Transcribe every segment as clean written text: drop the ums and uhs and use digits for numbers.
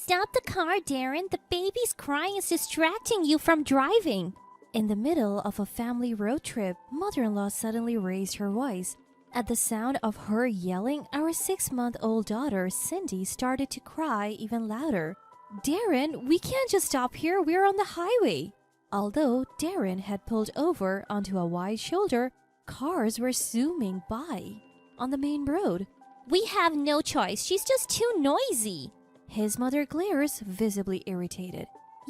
Stop the car, Darren. The baby's crying is distracting you from driving. In the middle of a family road trip, mother-in-law suddenly raised her voice. At the sound of her yelling, our 6-month-old daughter, Cindy, started to cry even louder. Darren, we can't just stop here. We're on the highway. Although Darren had pulled over onto a wide shoulder, cars were zooming by on the main road. We have no choice. She's just too noisy. His mother glares, visibly irritated.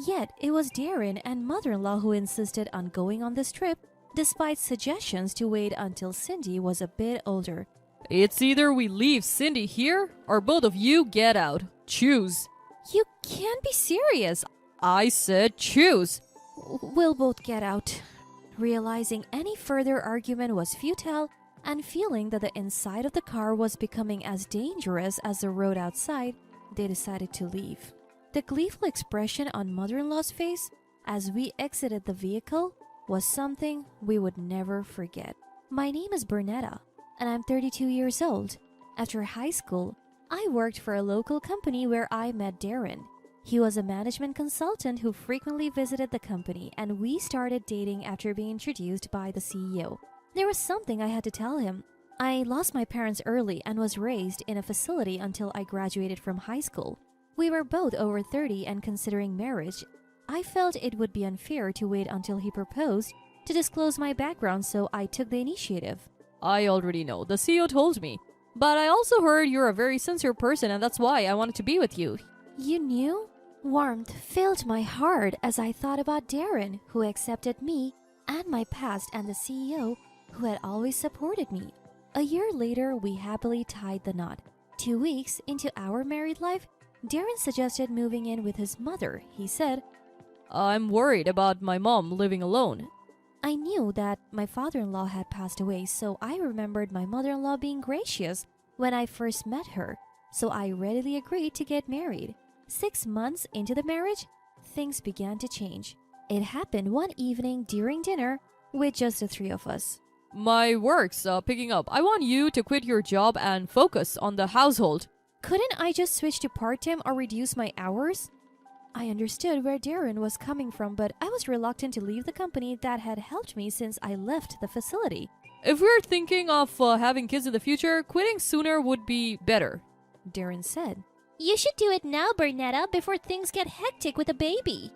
Yet it was Darren and mother-in-law who insisted on going on this trip, despite suggestions to wait until Cindy was a bit older. It's either we leave Cindy here or both of you get out. Choose. You can't be serious. I said choose. We'll both get out. Realizing any further argument was futile and feeling that the inside of the car was becoming as dangerous as the road outside, they decided to leave. The gleeful expression on mother-in-law's face as we exited the vehicle was something we would never forget. My name is Bernetta, and I'm 32 years old. After high school, I worked for a local company where I met Darren. He was a management consultant who frequently visited the company, and we started dating after being introduced by the CEO. There was something I had to tell him. I lost my parents early and was raised in a facility until I graduated from high school. We were both over 30 and considering marriage. I felt it would be unfair to wait until he proposed to disclose my background, so I took the initiative. I already know. The CEO told me. But I also heard you're a very sincere person, and that's why I wanted to be with you. You knew? Warmth filled my heart as I thought about Darren, who accepted me and my past, and the CEO, who had always supported me. A year later, we happily tied the knot. 2 weeks into our married life, Darren suggested moving in with his mother. He said, I'm worried about my mom living alone. I knew that my father-in-law had passed away, so I remembered my mother-in-law being gracious when I first met her, so I readily agreed to get married. 6 months into the marriage, things began to change. It happened one evening during dinner with just the three of us. My work's picking up. I want you to quit your job and focus on the household. Couldn't I just switch to part-time or reduce my hours? I understood where Darren was coming from, but I was reluctant to leave the company that had helped me since I left the facility. If we're thinking of having kids in the future, quitting sooner would be better, Darren said. You should do it now, Bernetta, before things get hectic with a baby.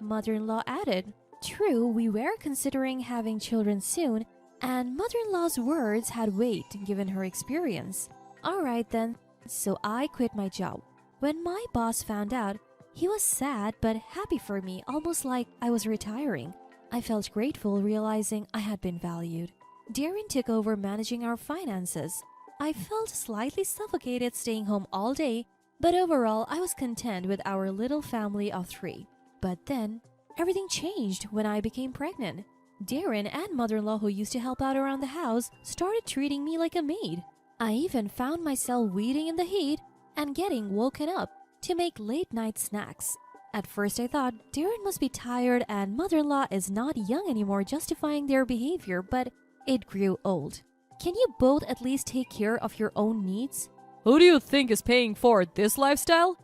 Mother-in-law added. True, we were considering having children soon, and mother-in-law's words had weight given her experience. All right then, so I quit my job. When my boss found out, he was sad but happy for me, almost like I was retiring. I felt grateful realizing I had been valued. Darren took over managing our finances. I felt slightly suffocated staying home all day, but overall I was content with our little family of 3. But then, everything changed when I became pregnant. Darren and mother-in-law, who used to help out around the house, started treating me like a maid. I even found myself waiting in the heat and getting woken up to make late-night snacks. At first I thought Darren must be tired and mother-in-law is not young anymore, justifying their behavior, but it grew old. Can you both at least take care of your own needs? Who do you think is paying for this lifestyle?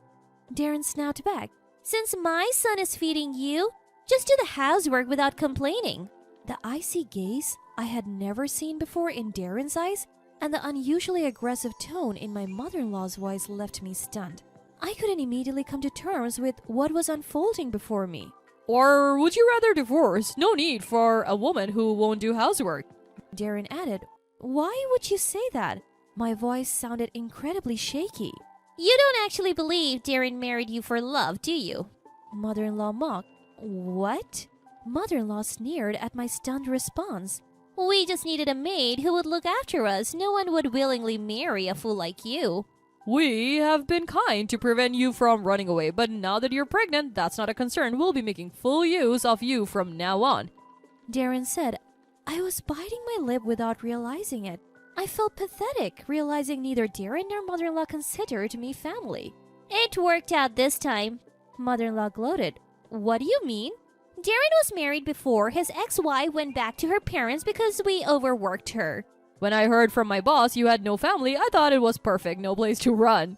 Darren snapped back. Since my son is feeding you, just do the housework without complaining. The icy gaze I had never seen before in Darren's eyes and the unusually aggressive tone in my mother-in-law's voice left me stunned. I couldn't immediately come to terms with what was unfolding before me. Or would you rather divorce? No need for a woman who won't do housework. Darren added, Why would you say that? My voice sounded incredibly shaky. You don't actually believe Darren married you for love, do you? Mother-in-law mocked. What? Mother-in-law sneered at my stunned response. We just needed a maid who would look after us. No one would willingly marry a fool like you. We have been kind to prevent you from running away, but now that you're pregnant, that's not a concern. We'll be making full use of you from now on. Darren said. I was biting my lip without realizing it. I felt pathetic, realizing neither Darren nor mother-in-law considered me family. It worked out this time, mother-in-law gloated. What do you mean? Darren was married before. His ex-wife went back to her parents because we overworked her. When I heard from my boss you had no family, I thought it was perfect, no place to run.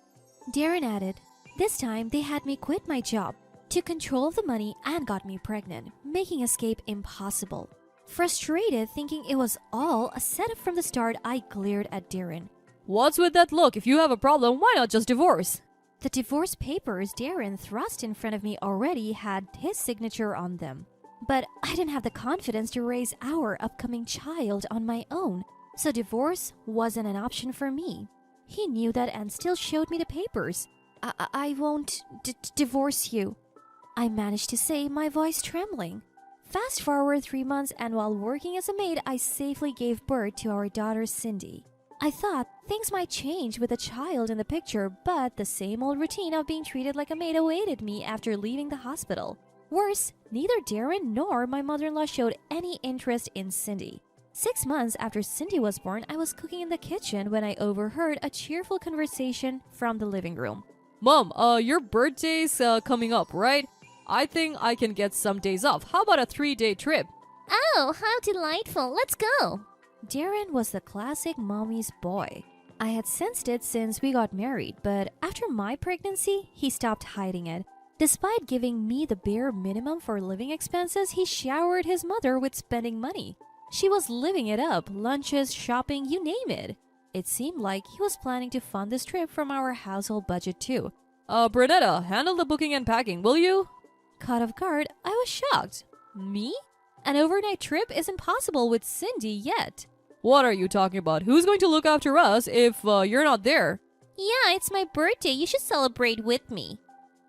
Darren added, This time, they had me quit my job, took control of the money, and got me pregnant, making escape impossible. Frustrated, thinking it was all a setup from the start, I glared at Darren. What's with that look? If you have a problem, why not just divorce? The divorce papers Darren thrust in front of me already had his signature on them. But I didn't have the confidence to raise our upcoming child on my own, so divorce wasn't an option for me. He knew that and still showed me the papers. I won't divorce you, I managed to say, my voice trembling. Fast forward 3 months, and while working as a maid, I safely gave birth to our daughter Cindy. I thought things might change with a child in the picture, but the same old routine of being treated like a maid awaited me after leaving the hospital. Worse, neither Darren nor my mother-in-law showed any interest in Cindy. 6 months after Cindy was born, I was cooking in the kitchen when I overheard a cheerful conversation from the living room. Mom, your birthday's coming up, right? I think I can get some days off. How about a 3-day trip? Oh, how delightful. Let's go. Darren was the classic mommy's boy. I had sensed it since we got married, but after my pregnancy, he stopped hiding it. Despite giving me the bare minimum for living expenses, he showered his mother with spending money. She was living it up, lunches, shopping, you name it. It seemed like he was planning to fund this trip from our household budget too. Bernetta, handle the booking and packing, will you? Caught off guard, I was shocked. Me? An overnight trip isn't possible with Cindy yet. What are you talking about? Who's going to look after us if you're not there? Yeah, it's my birthday. You should celebrate with me.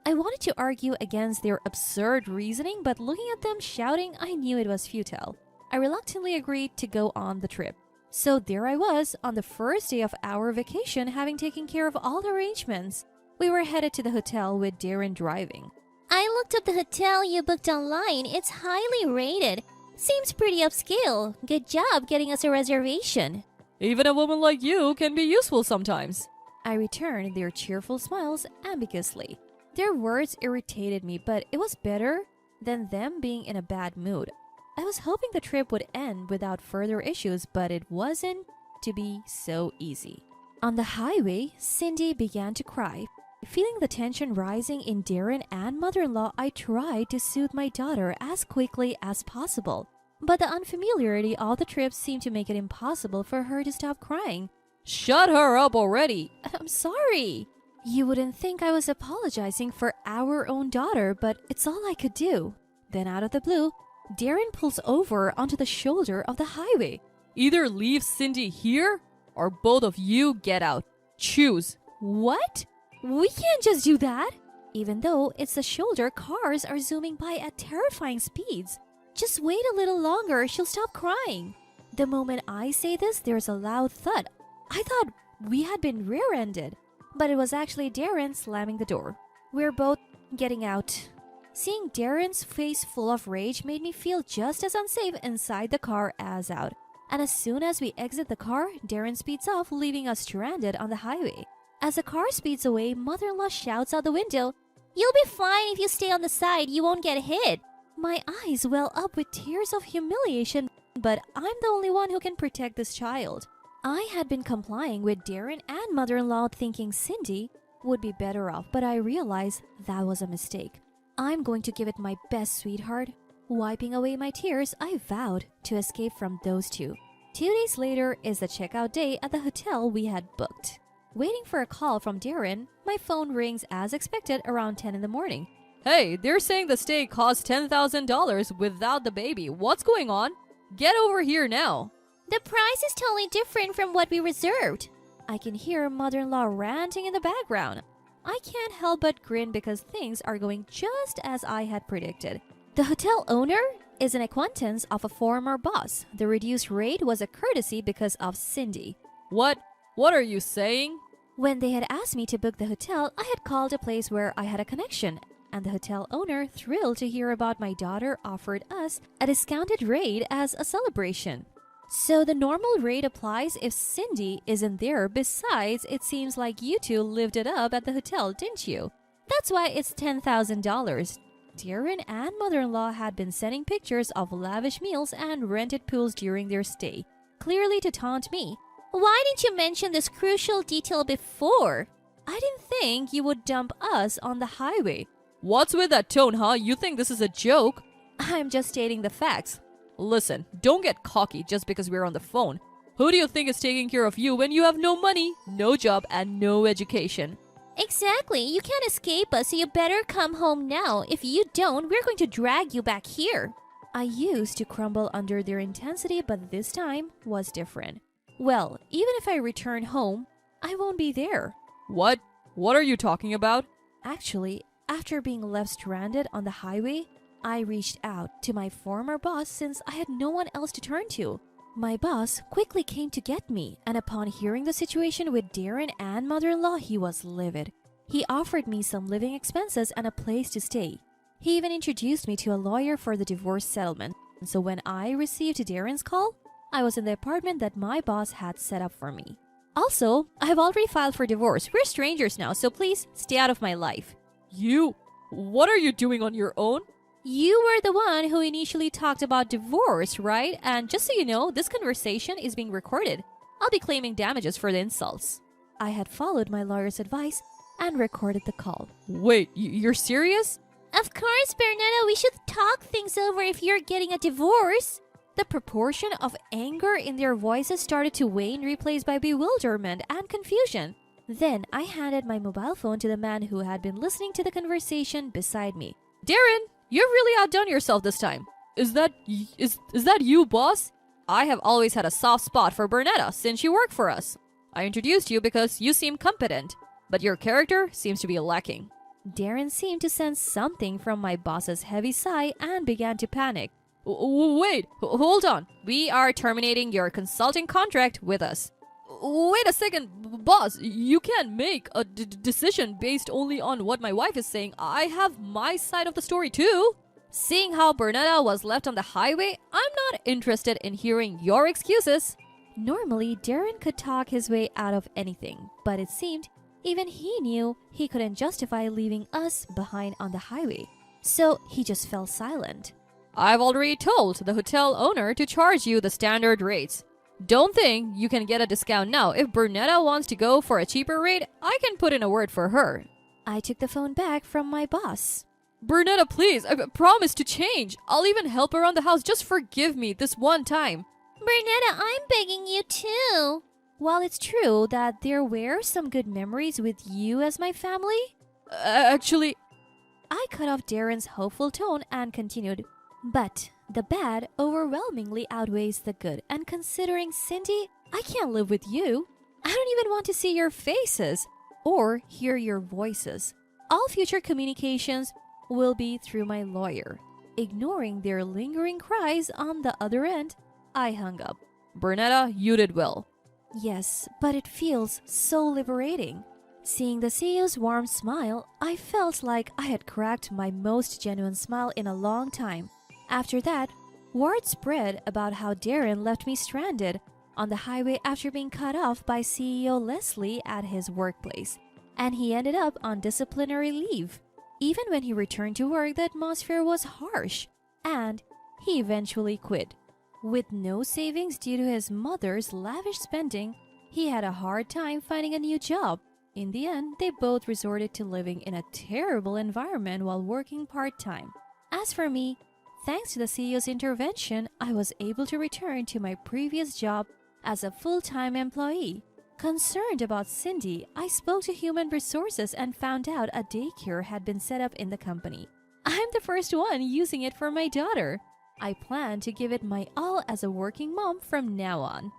I wanted to argue against their absurd reasoning, but looking at them shouting, I knew it was futile. I reluctantly agreed to go on the trip. So there I was, on the first day of our vacation, having taken care of all the arrangements. We were headed to the hotel with Darren driving. I looked up the hotel you booked online. It's highly rated. Seems pretty upscale. Good job getting us a reservation. Even a woman like you can be useful sometimes. I returned their cheerful smiles ambiguously. Their words irritated me, but it was better than them being in a bad mood. I was hoping the trip would end without further issues, but it wasn't to be so easy. On the highway, Cindy began to cry. Feeling the tension rising in Darren and mother-in-law, I tried to soothe my daughter as quickly as possible. But the unfamiliarity of the trip seemed to make it impossible for her to stop crying. Shut her up already! I'm sorry. You wouldn't think I was apologizing for our own daughter, but it's all I could do. Then out of the blue, Darren pulls over onto the shoulder of the highway. Either leave Cindy here, or both of you get out. Choose. What? We can't just do that. Even though it's the shoulder, cars are zooming by at terrifying speeds. Just wait a little longer, she'll stop crying. The moment I say this, there's a loud thud. I thought we had been rear-ended, but it was actually Darren slamming the door. We're both getting out. Seeing Darren's face full of rage made me feel just as unsafe inside the car as out. And as soon as we exit the car, Darren speeds off, leaving us stranded on the highway. As the car speeds away, mother-in-law shouts out the window, "You'll be fine if you stay on the side, you won't get hit." My eyes well up with tears of humiliation, but I'm the only one who can protect this child. I had been complying with Darren and mother-in-law, thinking Cindy would be better off, but I realized that was a mistake. I'm going to give it my best, sweetheart. Wiping away my tears, I vowed to escape from those two. 2 days later is the checkout day at the hotel we had booked. Waiting for a call from Darren, my phone rings as expected around 10 in the morning. Hey, they're saying the stay costs $10,000 without the baby. What's going on? Get over here now. The price is totally different from what we reserved. I can hear mother-in-law ranting in the background. I can't help but grin because things are going just as I had predicted. The hotel owner is an acquaintance of a former boss. The reduced rate was a courtesy because of Cindy. What? What are you saying? When they had asked me to book the hotel, I had called a place where I had a connection, and the hotel owner, thrilled to hear about my daughter, offered us a discounted rate as a celebration. So the normal rate applies if Cindy isn't there. Besides, it seems like you two lived it up at the hotel, didn't you? That's why it's $10,000. Darren and mother-in-law had been sending pictures of lavish meals and rented pools during their stay, clearly to taunt me. Why didn't you mention this crucial detail before? I didn't think you would dump us on the highway. What's with that tone, huh? You think this is a joke? I'm just stating the facts. Listen, don't get cocky just because we're on the phone. Who do you think is taking care of you when you have no money, no job, and no education? Exactly. You can't escape us, so you better come home now. If you don't, we're going to drag you back here. I used to crumble under their intensity, but this time was different. Well, even if I return home, I won't be there. What? What are you talking about? Actually, after being left stranded on the highway, I reached out to my former boss since I had no one else to turn to. My boss quickly came to get me, and upon hearing the situation with Darren and mother-in-law, he was livid. He offered me some living expenses and a place to stay. He even introduced me to a lawyer for the divorce settlement. So when I received Darren's call, I was in the apartment that my boss had set up for me. Also, I have already filed for divorce. We're strangers now, so please stay out of my life. You? What are you doing on your own? You were the one who initially talked about divorce, right? And just so you know, this conversation is being recorded. I'll be claiming damages for the insults. I had followed my lawyer's advice and recorded the call. Wait, you're serious? Of course, Bernetta, we should talk things over if you're getting a divorce. The proportion of anger in their voices started to wane, replaced by bewilderment and confusion. Then I handed my mobile phone to the man who had been listening to the conversation beside me. Darren, you've really outdone yourself this time. Is that you, boss? I have always had a soft spot for Bernetta since you work for us. I introduced you because you seem competent, but your character seems to be lacking. Darren seemed to sense something from my boss's heavy sigh and began to panic. Wait, hold on. We are terminating your consulting contract with us. Wait a second, boss. You can't make a decision based only on what my wife is saying. I have my side of the story too. Seeing how Bernetta was left on the highway, I'm not interested in hearing your excuses. Normally, Darren could talk his way out of anything, but it seemed even he knew he couldn't justify leaving us behind on the highway. So he just fell silent. I've already told the hotel owner to charge you the standard rates. Don't think you can get a discount now. If Bernetta wants to go for a cheaper rate, I can put in a word for her. I took the phone back from my boss. Bernetta, please, I promise to change. I'll even help around the house. Just forgive me this one time. Bernetta, I'm begging you too. While it's true that there were some good memories with you as my family, Actually, I cut off Darren's hopeful tone and continued. But the bad overwhelmingly outweighs the good, and considering Cindy, I can't live with you. I don't even want to see your faces or hear your voices. All future communications will be through my lawyer. Ignoring their lingering cries on the other end, I hung up. Bernetta, you did well. Yes, but it feels so liberating. Seeing the CEO's warm smile, I felt like I had cracked my most genuine smile in a long time. After that, word spread about how Darren left me stranded on the highway after being cut off by CEO Leslie at his workplace, and he ended up on disciplinary leave. Even when he returned to work, the atmosphere was harsh, and he eventually quit. With no savings due to his mother's lavish spending, he had a hard time finding a new job. In the end, they both resorted to living in a terrible environment while working part-time. As for me, thanks to the CEO's intervention, I was able to return to my previous job as a full-time employee. Concerned about Cindy, I spoke to human resources and found out a daycare had been set up in the company. I'm the first one using it for my daughter. I plan to give it my all as a working mom from now on.